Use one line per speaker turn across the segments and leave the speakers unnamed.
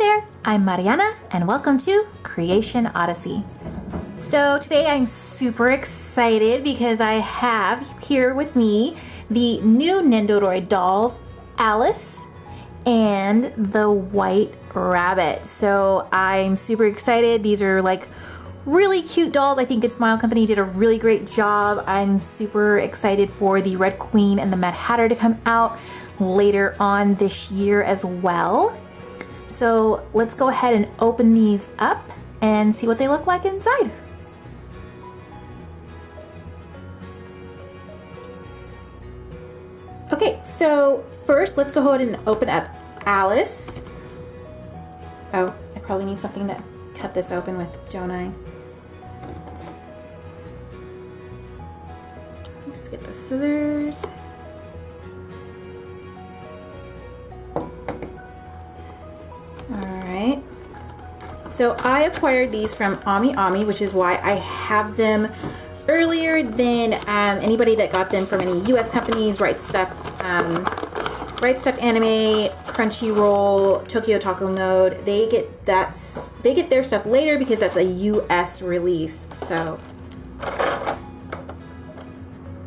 there, I'm Mariana and welcome to Creation Odyssey. So today I'm super excited because I have here with me the new Nendoroid dolls, Alice and the White Rabbit. So I'm super excited. These are like really cute dolls. I think Good Smile Company did a really great job. I'm super excited for the Red Queen and the Mad Hatter to come out later on this year as well. So let's go ahead and open these up and see what they look like inside. Okay, so first let's go ahead and open up Alice. Oh, I probably need something to cut this open with, don't I? Just get the scissors. Alright, so I acquired these from Ami, which is why I have them earlier than anybody that got them from any US companies. Right Stuff Anime, Crunchyroll, Tokyo Taco Mode. They get their stuff later because that's a US release.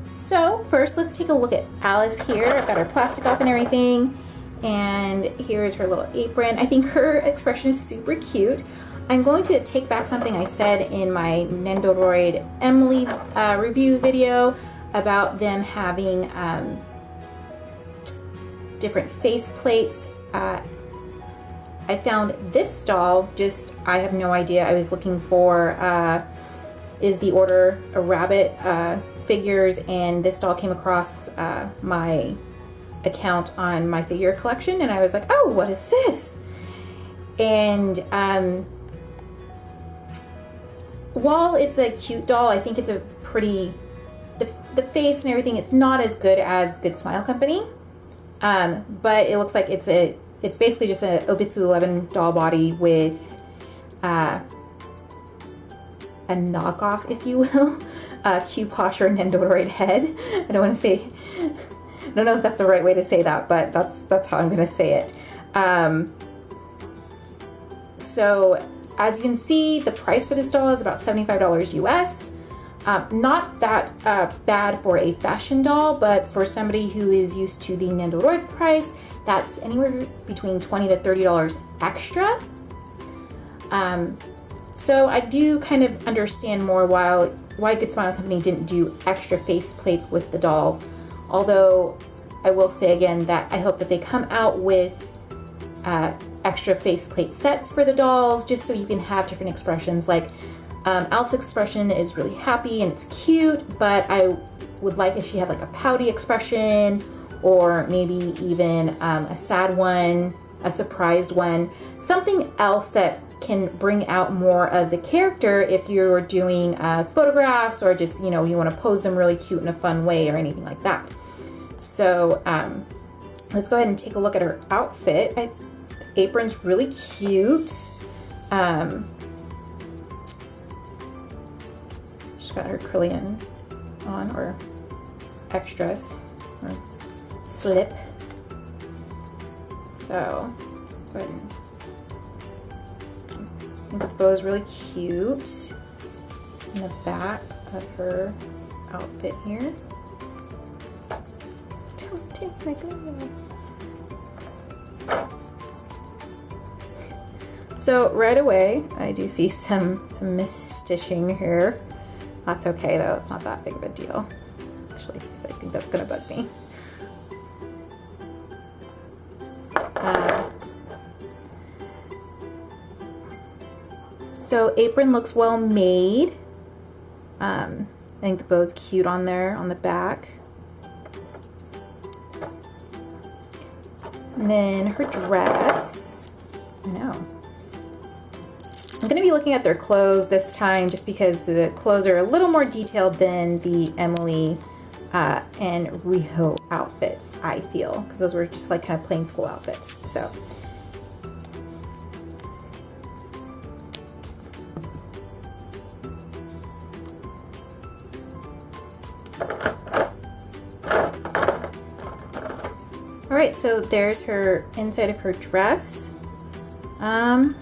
So first let's take a look at Alice here. I've got her plastic off and everything. And here's her little apron. I think her expression is super cute. I'm going to take back something I said in my Nendoroid Emily review video about them having different face plates. I found this doll, I have no idea. I was looking for is the Order a Rabbit figures, and this doll came across my account on my figure collection, and I was like, oh, what is this? And while it's a cute doll, I think it's a pretty, the face and everything, it's not as good as Good Smile Company, but it looks like it's basically just a Obitsu 11 doll body with a knockoff, if you will, Q-Posh or Nendoroid head. I don't want to say, I don't know if that's the right way to say that, but that's how I'm going to say it. So as you can see, the price for this doll is about $75 US. Not that bad for a fashion doll, but for somebody who is used to the Nendoroid price, that's anywhere between $20 to $30 extra. So I do kind of understand more why Good Smile Company didn't do extra face plates with the dolls. Although I will say again that I hope that they come out with extra faceplate sets for the dolls, just so you can have different expressions. Like Alice's expression is really happy and it's cute, but I would like if she had like a pouty expression, or maybe even a sad one, a surprised one, something else that can bring out more of the character if you're doing photographs, or just, you know, you want to pose them really cute in a fun way or anything like that. So let's go ahead and take a look at her outfit. The apron's really cute. She's got her Krillian on, or extras, or slip. So go ahead and, I think the bow is really cute in the back of her outfit here. Don't take my glove. So right away, I do see some misstitching here. That's okay though, it's not that big of a deal. Actually, I think that's gonna bug me. So apron looks well made. I think the bow's cute on there on the back. And then her dress. No. I'm going to be looking at their clothes this time, just because the clothes are a little more detailed than the Emily and Riho outfits, I feel, because those were just like kind of plain school outfits. So Alright, so there's her inside of her dress. I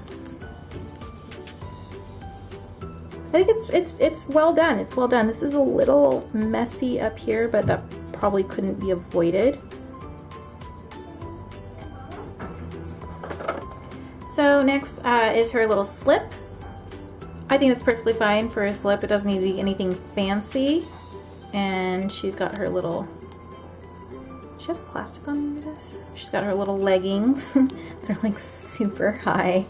think it's well done. It's well done. This is a little messy up here, but that probably couldn't be avoided. So next is her little slip. I think that's perfectly fine for a slip. It doesn't need to be anything fancy. And she's got her little, does she have plastic on this? She's got her little leggings. They're like super high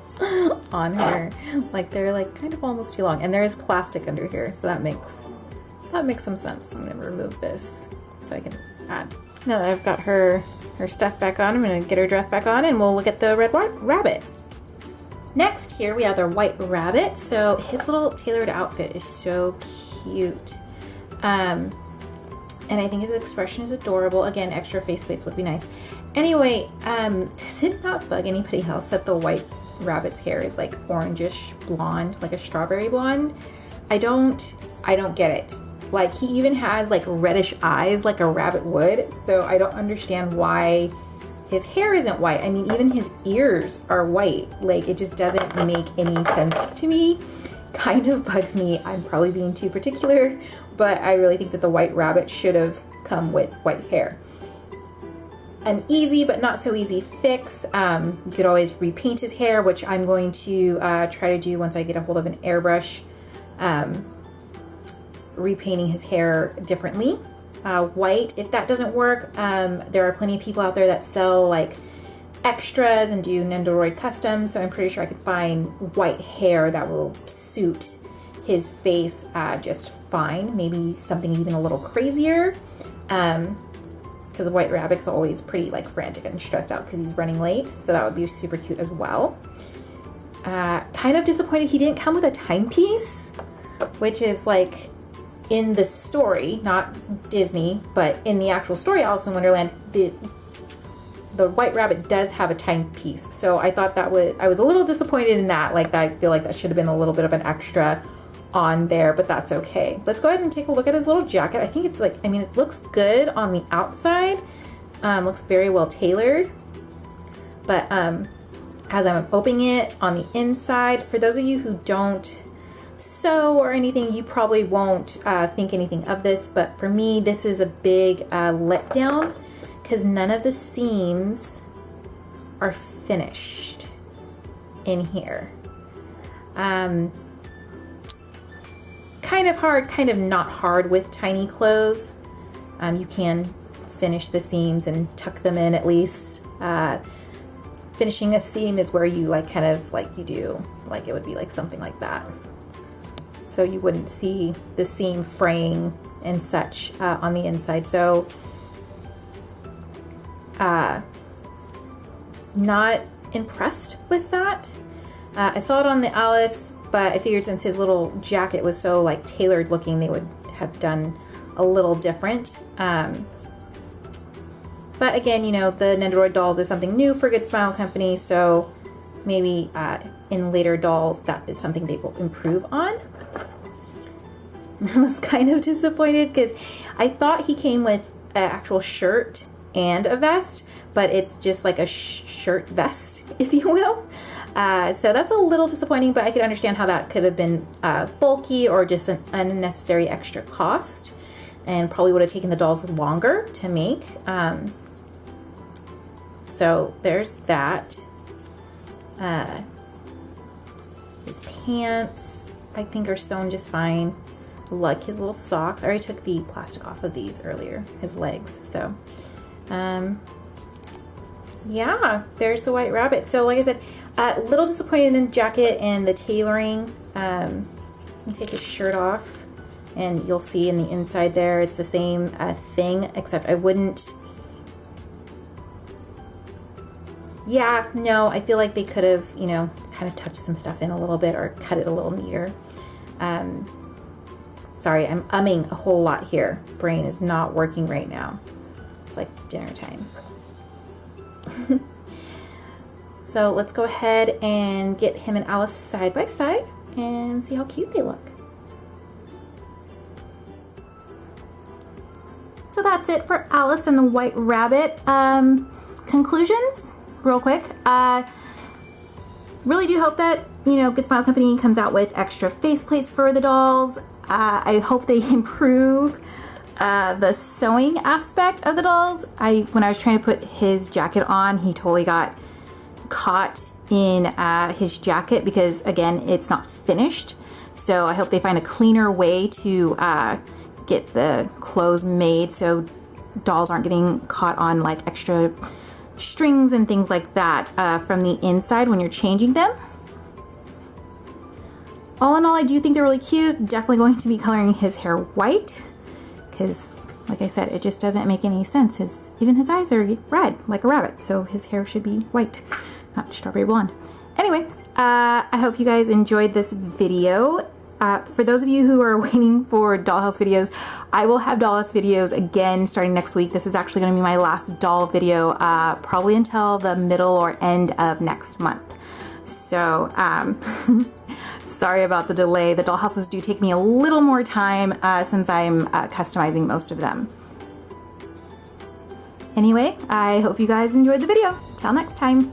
on her. Like they're like kind of almost too long. And there is plastic under here, so that makes some sense. I'm gonna remove this so I can add. Now that I've got her stuff back on, I'm gonna get her dress back on and we'll look at the red rabbit. Next here we have the white rabbit. So his little tailored outfit is so cute. And I think his expression is adorable. Again, extra faceplates would be nice. Anyway, does it not bug anybody else that the white rabbit's hair is like orangish blonde, like a strawberry blonde? I don't get it. Like he even has like reddish eyes like a rabbit would. So I don't understand why his hair isn't white. I mean, even his ears are white. Like it just doesn't make any sense to me. Kind of bugs me. I'm probably being too particular, but I really think that the white rabbit should have come with white hair. An easy but not so easy fix. You could always repaint his hair, which I'm going to try to do once I get a hold of an airbrush. Repainting his hair differently. White, if that doesn't work, there are plenty of people out there that sell like extras and do Nendoroid custom, so I'm pretty sure I could find white hair that will suit his face just fine. Maybe something even a little crazier, because White Rabbit's always pretty like frantic and stressed out because he's running late, so that would be super cute as well. Kind of disappointed he didn't come with a timepiece, which is like in the story, not Disney, but in the actual story Alice in Wonderland, the White Rabbit does have a timepiece. So I thought I was a little disappointed in that. Like, I feel like that should have been a little bit of an extra on there, but that's okay. Let's go ahead and take a look at his little jacket. I think it's like, I mean, it looks good on the outside. Looks very well tailored. But as I'm opening it on the inside, for those of you who don't sew or anything, you probably won't think anything of this. But for me, this is a big letdown, because none of the seams are finished in here. Kind of hard, kind of not hard with tiny clothes. You can finish the seams and tuck them in at least. Finishing a seam is where you like kind of like you do, like it would be like something like that. So you wouldn't see the seam fraying and such on the inside. So not impressed with that. I saw it on the Alice, but I figured since his little jacket was so like tailored looking, they would have done a little different. But again, you know, the Nendoroid dolls is something new for Good Smile Company, so maybe in later dolls that is something they will improve on. I was kind of disappointed because I thought he came with an actual shirt and a vest, but it's just like a shirt vest, if you will. So that's a little disappointing, but I could understand how that could have been bulky or just an unnecessary extra cost, and probably would have taken the dolls longer to make. So there's that. His pants, I think, are sewn just fine. Like his little socks. I already took the plastic off of these earlier, his legs. So, yeah, there's the White Rabbit. So, like I said, a little disappointed in the jacket and the tailoring. Take his shirt off, and you'll see in the inside there, it's the same thing, except I wouldn't. Yeah, no, I feel like they could have, you know, kind of touched some stuff in a little bit or cut it a little neater. Sorry, I'm umming a whole lot here. Brain is not working right now. It's like dinner time. So let's go ahead and get him and Alice side by side and see how cute they look. So that's it for Alice and the White Rabbit. Conclusions, real quick. really do hope that, you know, Good Smile Company comes out with extra faceplates for the dolls. I hope they improve the sewing aspect of the dolls. When I was trying to put his jacket on, he totally got caught in his jacket because, again, it's not finished. So I hope they find a cleaner way to get the clothes made so dolls aren't getting caught on like extra strings and things like that from the inside when you're changing them. All in all, I do think they're really cute. Definitely going to be coloring his hair white because, like I said, it just doesn't make any sense. Even his eyes are red like a rabbit, so his hair should be white, not strawberry blonde. Anyway, I hope you guys enjoyed this video. For those of you who are waiting for dollhouse videos, I will have dollhouse videos again starting next week. This is actually going to be my last doll video, probably until the middle or end of next month. So, sorry about the delay. The dollhouses do take me a little more time since I'm customizing most of them. Anyway, I hope you guys enjoyed the video. Till next time.